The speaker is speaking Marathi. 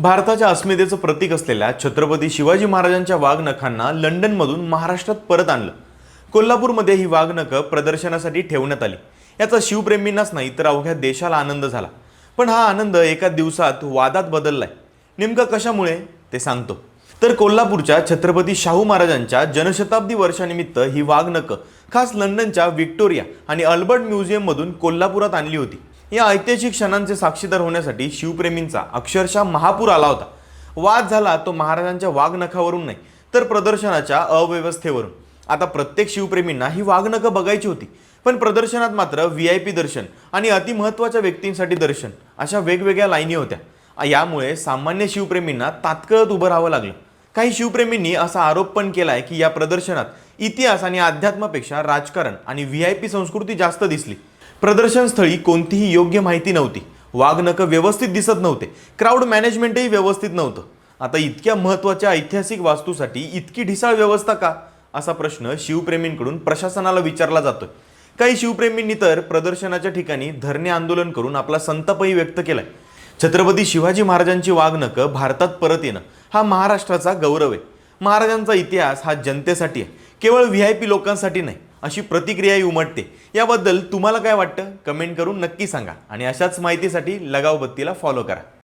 भारताच्या अस्मितेचं प्रतीक असलेल्या छत्रपती शिवाजी महाराजांच्या वाघनखांना लंडनमधून महाराष्ट्रात परत आणलं। कोल्हापूरमध्ये ही वाघनखं प्रदर्शनासाठी ठेवण्यात आली। याचा शिवप्रेमींनाच नाही तर अवघ्या देशाला आनंद झाला। पण हा आनंद एका दिवसात वादात बदललाय। नेमकं कशामुळे ते सांगतो। तर कोल्हापूरच्या छत्रपती शाहू महाराजांच्या जनशताब्दी वर्षानिमित्त ही वाघनखं खास लंडनच्या व्हिक्टोरिया आणि अल्बर्ट म्युझियम मधून कोल्हापुरात आणली होती। या ऐतिहासिक क्षणांचे साक्षीदार होण्यासाठी शिवप्रेमींचा अक्षरशः महापूर आला होता। वाद झाला तो महाराजांच्या वाघनखावरून नाही तर प्रदर्शनाच्या अव्यवस्थेवरून। आता प्रत्येक शिवप्रेमींना ही वाघनखं बघायची होती, पण प्रदर्शनात मात्र VIP दर्शन आणि अतिमहत्त्वाच्या व्यक्तींसाठी दर्शन अशा वेगवेगळ्या लाईनी होत्या। यामुळे सामान्य शिवप्रेमींना तात्काळत उभं राहावं लागलं। काही शिवप्रेमींनी असा आरोप पण केलाय की या प्रदर्शनात इतिहास आणि अध्यात्मापेक्षा राजकारण आणि VIP संस्कृती जास्त दिसली। प्रदर्शन स्थळी कोणतीही योग्य माहिती नव्हती, वाघनखं व्यवस्थित दिसत नव्हते, क्राउड मॅनेजमेंटही व्यवस्थित नव्हतं। आता इतक्या महत्त्वाच्या ऐतिहासिक वास्तूसाठी इतकी ढिसाळ व्यवस्था का, असा प्रश्न शिवप्रेमींकडून प्रशासनाला विचारला जातोय। काही शिवप्रेमींनी तर प्रदर्शनाच्या ठिकाणी धरणे आंदोलन करून आपला संतापही व्यक्त केलाय। छत्रपती शिवाजी महाराजांची वाघनखं भारतात परत येणं हा महाराष्ट्राचा गौरव आहे। महाराजांचा इतिहास हा जनतेसाठी आहे, केवळ VIP लोकांसाठी नाही, अशी प्रतिक्रियाही उमटते। याबद्दल तुम्हाला काय वाटतं कमेंट करून नक्की सांगा आणि अशाच माहितीसाठी लगाव बत्तीला फॉलो करा।